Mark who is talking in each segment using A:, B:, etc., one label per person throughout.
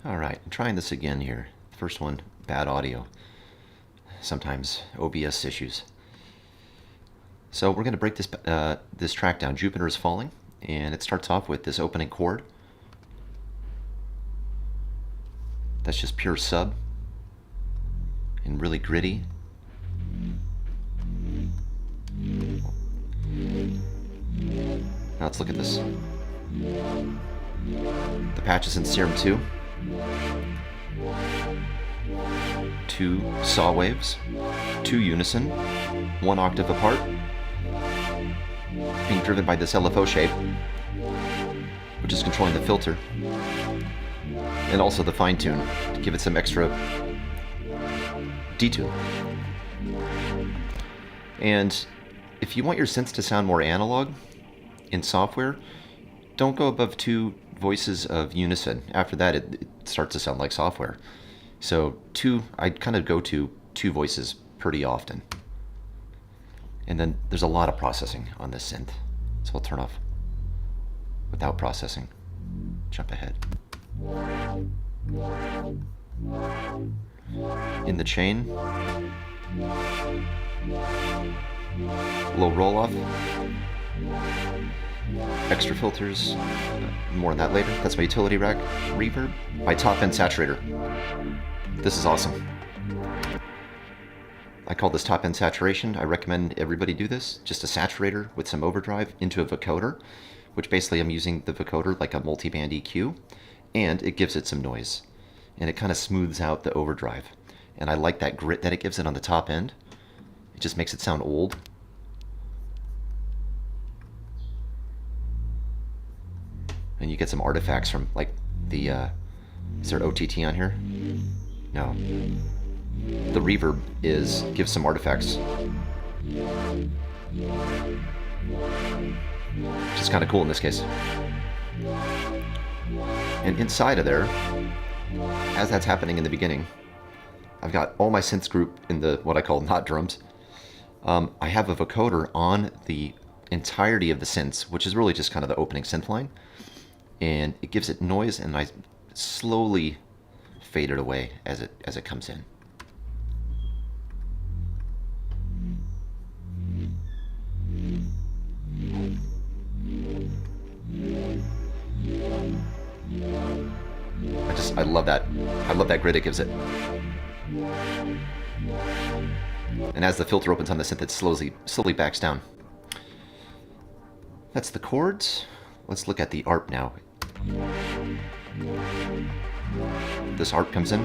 A: All right, I'm trying this again here. First one, bad audio. Sometimes OBS issues. So we're going to break this track down. Jupiter is Falling, and it starts off with this opening chord. That's just pure sub and really gritty. Now let's look at this. The patch is in Serum 2. 2 saw waves, 2 unison, 1 octave apart, being driven by this LFO shape, which is controlling the filter, and also the fine tune to give it some extra detune. And if you want your synths to sound more analog in software, don't go above 2 voices of unison. After that, it starts to sound like software. So I kind of go to 2 voices pretty often. And then there's a lot of processing on this synth. So I'll turn off without processing. Jump ahead. In the chain, low roll off, extra filters, more on that later. That's my utility rack reverb, my top end saturator. This is awesome. I call this top end saturation. I recommend everybody do this. Just a saturator with some overdrive into a vocoder, which basically I'm using the vocoder like a multi-band EQ, and it gives it some noise. And it kind of smooths out the overdrive. And I like that grit that it gives it on the top end. It just makes it sound old. And you get some artifacts from like the, is there OTT on here? No. The reverb gives some artifacts. Which is kind of cool in this case. And inside of there, as that's happening in the beginning, I've got all my synths group in the, what I call not drums. I have a vocoder on the entirety of the synths, which is really just kind of the opening synth line. And it gives it noise, and I slowly fade it away as it comes in. I love that. I love that grit it gives it. And as the filter opens on the synth, it slowly backs down. That's the chords. Let's look at the ARP now. This ARP comes in.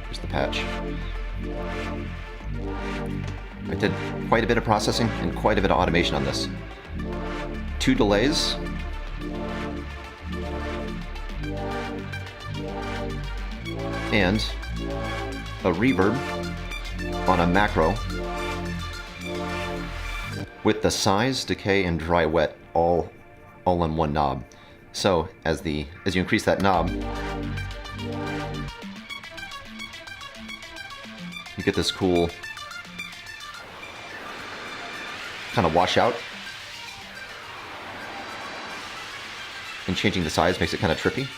A: Here's the patch. I did quite a bit of processing and quite a bit of automation on this. 2 delays. And a reverb on a macro with the size, decay, and dry wet all on one knob. So as you increase that knob, you get this cool kind of washout. And changing the size makes it kind of trippy.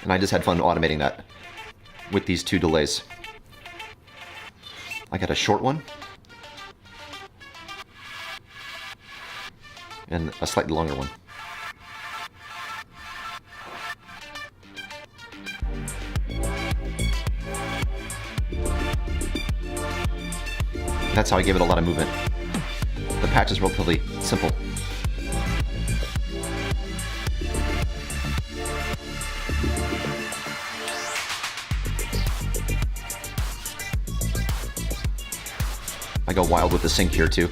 A: And I just had fun automating that with these 2 delays. I got a short one and a slightly longer one. That's how I give it a lot of movement. The patch is relatively simple. I go wild with the sync here too.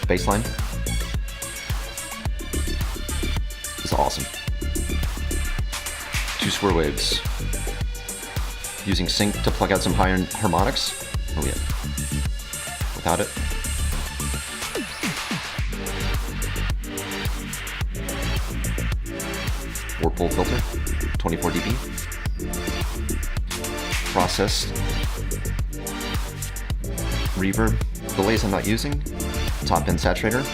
A: Bassline is awesome. 2 square waves. Using sync to plug out some higher harmonics. Oh yeah. Without it. 4-pole filter, 24 dB. Processed reverb, delays I'm not using, top end saturator.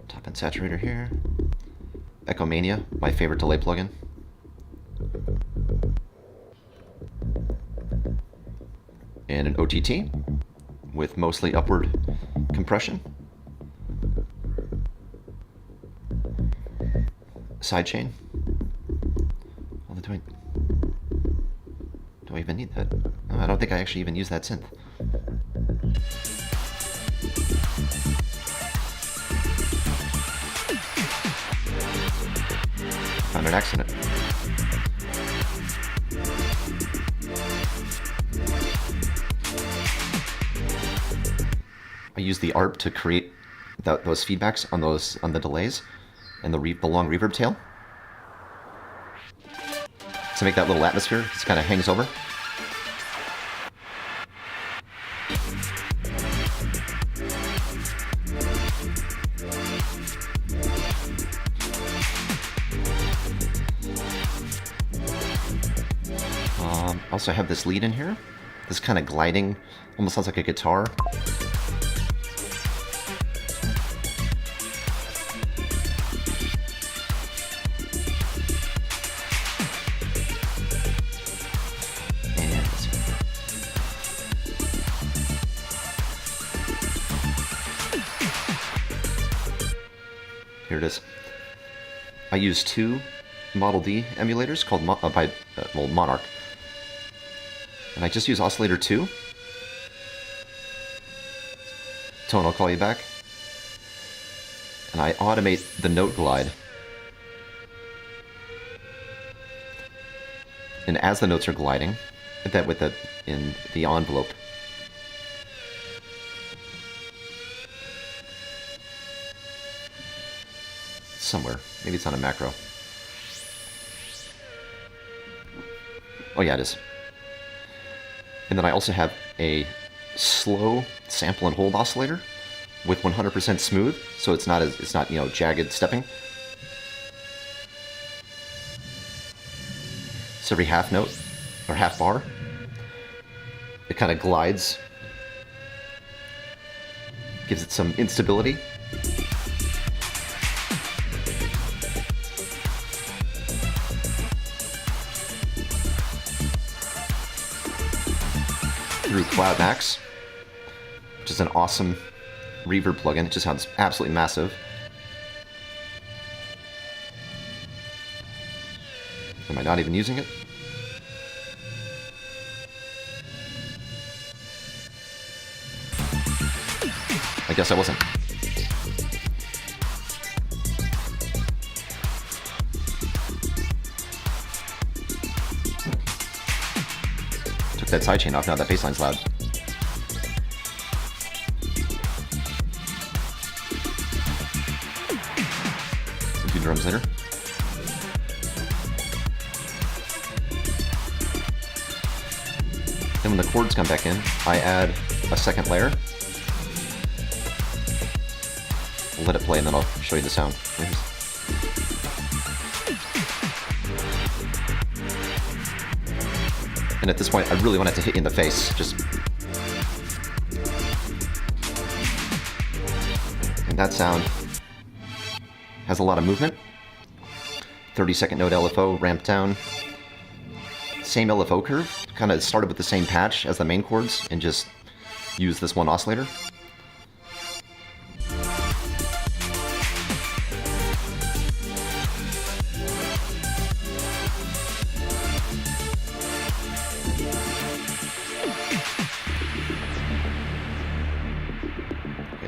A: Top end saturator here. Echo Mania, my favorite delay plugin. And an OTT with mostly upward compression. Sidechain. Well, do I even need that? No, I don't think I actually even use that synth. Found an accident. I use the ARP to create those feedbacks on the delays and the long reverb tail to make that little atmosphere. It kind of hangs over. Also have this lead in here. This kind of gliding, almost sounds like a guitar. And let's see. Here it is. I use two Model D emulators called Monarch. And I just use oscillator 2. Tone, I'll call you back. And I automate the note glide. And as the notes are gliding, that with in the envelope. Somewhere. Maybe it's on a macro. Oh yeah, it is. And then I also have a slow sample and hold oscillator with 100% smooth, so it's not jagged stepping. So every half note or half bar, it kind of glides, gives it some instability. Through Cloud Max, which is an awesome reverb plugin. It just sounds absolutely massive. Am I not even using it? I guess I wasn't. That sidechain off, now that bassline's loud. We'll do drums later. Then when the chords come back in, I add a second layer. We'll let it play and then I'll show you the sound. And at this point, I really want it to hit you in the face. And that sound has a lot of movement. 30-second note LFO, ramped down. Same LFO curve. Kind of started with the same patch as the main chords and just used this one oscillator.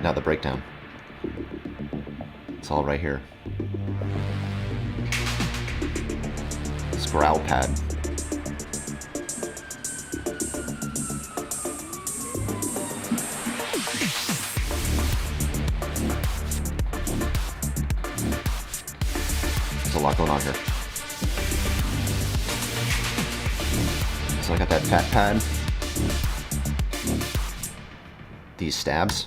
A: Now the breakdown. It's all right here. This growl pad. There's a lot going on here. So I got that fat pad. these stabs.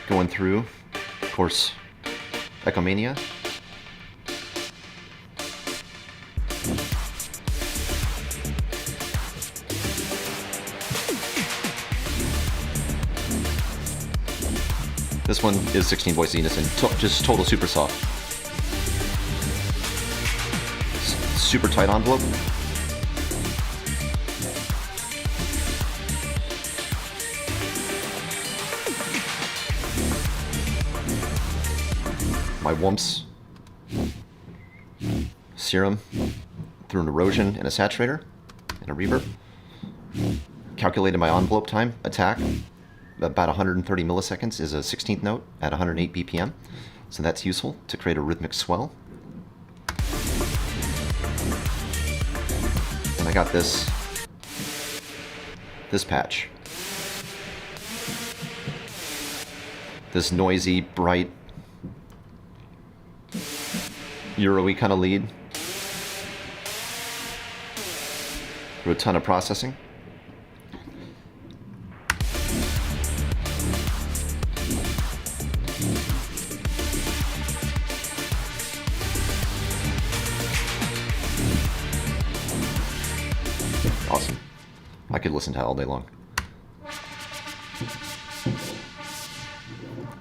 A: Going through, of course, Echomania. This one is 16 voice unison, just total super soft. Super tight envelope. My Wumps serum through an erosion and a saturator and a reverb. Calculated my envelope time attack. About 130 milliseconds is a 16th note at 108 BPM. So that's useful to create a rhythmic swell. And I got this patch. This noisy, bright, Euro-y kind of lead. Through a ton of processing. Awesome. I could listen to it all day long.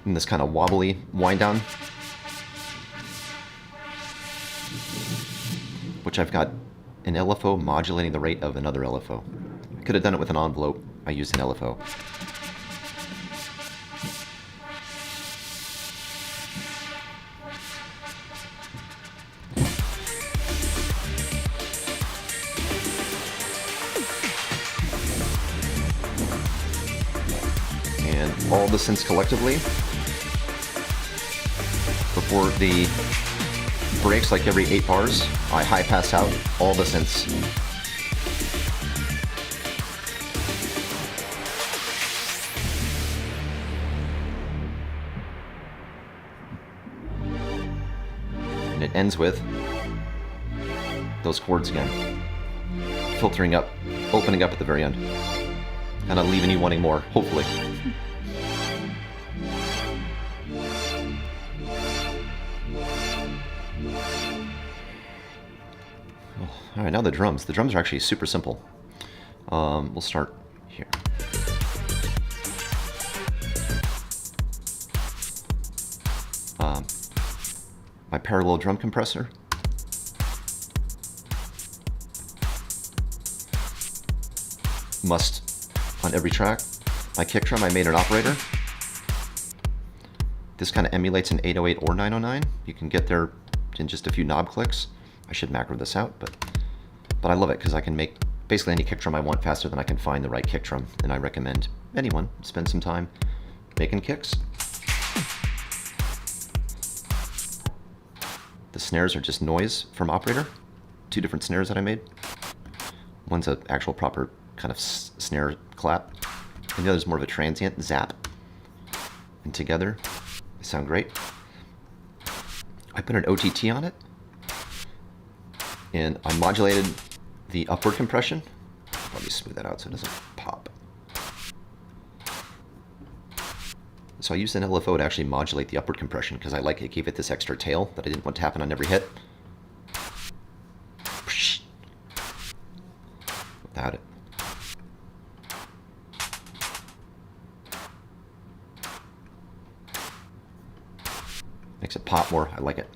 A: And this kind of wobbly wind down, which I've got an LFO modulating the rate of another LFO. I could have done it with an envelope. I used an LFO. And all the synths collectively, before the breaks, like every 8 bars, I high pass out all the synths. And it ends with those chords again, filtering up, opening up at the very end, kind of leaving you wanting more, hopefully. All right, now the drums. The drums are actually super simple. We'll start here. My parallel drum compressor. Must on every track. My kick drum, I made an operator. This kind of emulates an 808 or 909. You can get there in just a few knob clicks. I should macro this out, but I love it because I can make basically any kick drum I want faster than I can find the right kick drum, and I recommend anyone spend some time making kicks. The snares are just noise from operator. 2 different snares that I made. One's an actual proper kind of snare clap, and the other's more of a transient zap. And together, they sound great. I put an OTT on it, and I modulated the upward compression. Let me smooth that out so it doesn't pop. So I used an LFO to actually modulate the upward compression because I like it, gave it this extra tail that I didn't want to happen on every hit. Without it. Makes it pop more. I like it.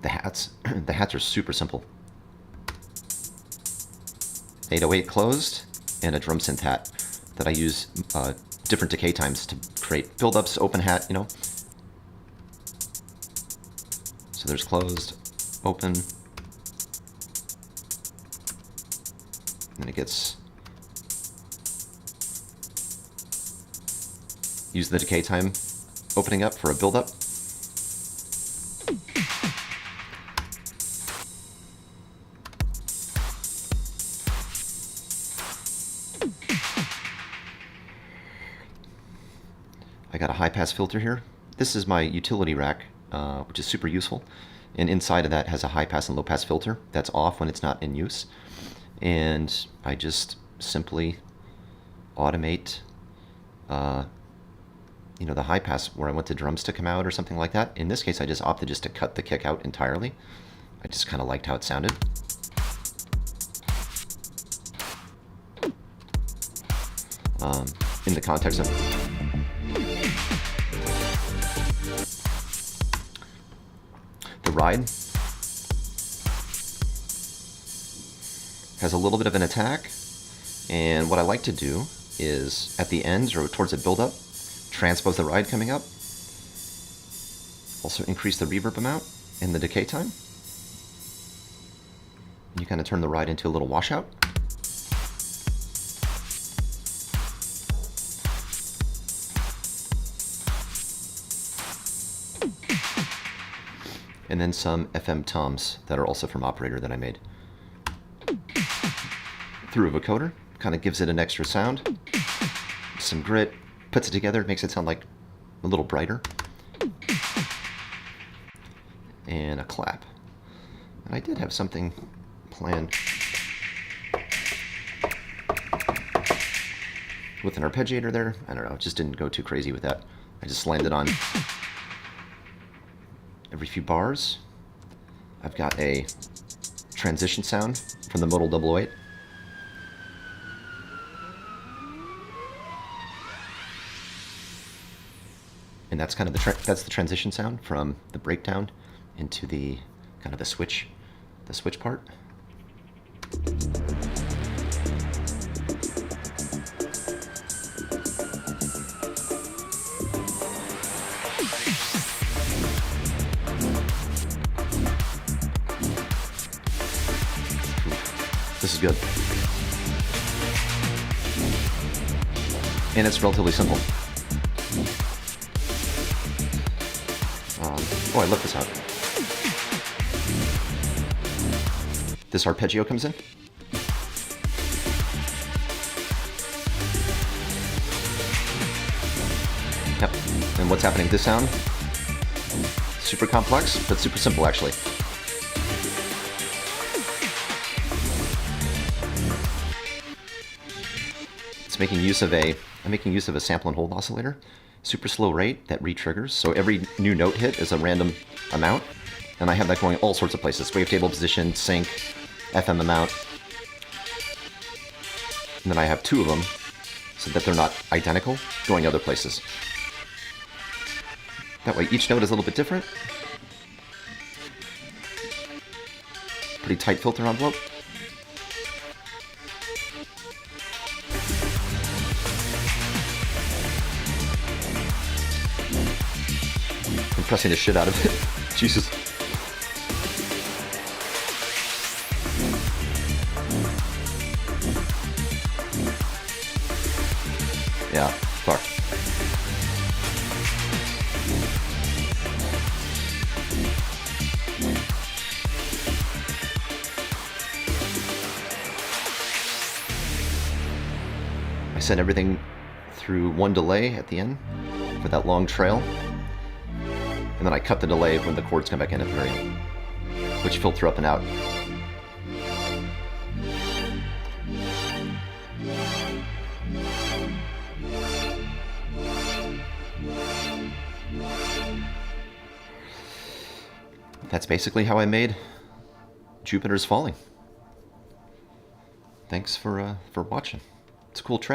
A: The hats, the hats are super simple. 808 closed and a drum synth hat that I use different decay times to create build-ups, open hat, you know. So there's closed, open, and it gets use the decay time opening up for a build-up. I got a high-pass filter here. This is my utility rack, which is super useful. And inside of that has a high-pass and low-pass filter that's off when it's not in use. and I just simply automate the high pass where I want the drums to come out or something like that. In this case, I just opted just to cut the kick out entirely. I just kind of liked how it sounded. In the context of the ride, has a little bit of an attack, and what I like to do is at the ends or towards the build-up, transpose the ride coming up, also increase the reverb amount and the decay time. You kind of turn the ride into a little washout. And then some FM toms that are also from Operator that I made. Through a vocoder, kind of gives it an extra sound. Some grit, puts it together, makes it sound like a little brighter. And a clap. And I did have something planned with an arpeggiator there. I don't know, just didn't go too crazy with that. I just landed on every few bars. I've got a transition sound from the Modal 008. And that's kind of the transition sound from the breakdown into the kind of the switch part. This is good. And it's relatively simple. Oh, I love this out. This arpeggio comes in. Yep. And what's happening? This sound, super complex, but super simple actually. It's making use of I'm making use of a sample and hold oscillator. Super slow rate that re-triggers. So every new note hit is a random amount. And I have that going all sorts of places. Wavetable position, sync, FM amount. And then I have two of them so that they're not identical, going other places. That way each note is a little bit different. Pretty tight filter envelope. Compressing the shit out of it. Jesus. Yeah, fuck. I sent everything through one delay at the end for that long trail. And then I cut the delay when the chords come back in at the very end, which filter up and out. That's basically how I made Jupiter's Falling. Thanks for watching. It's a cool track.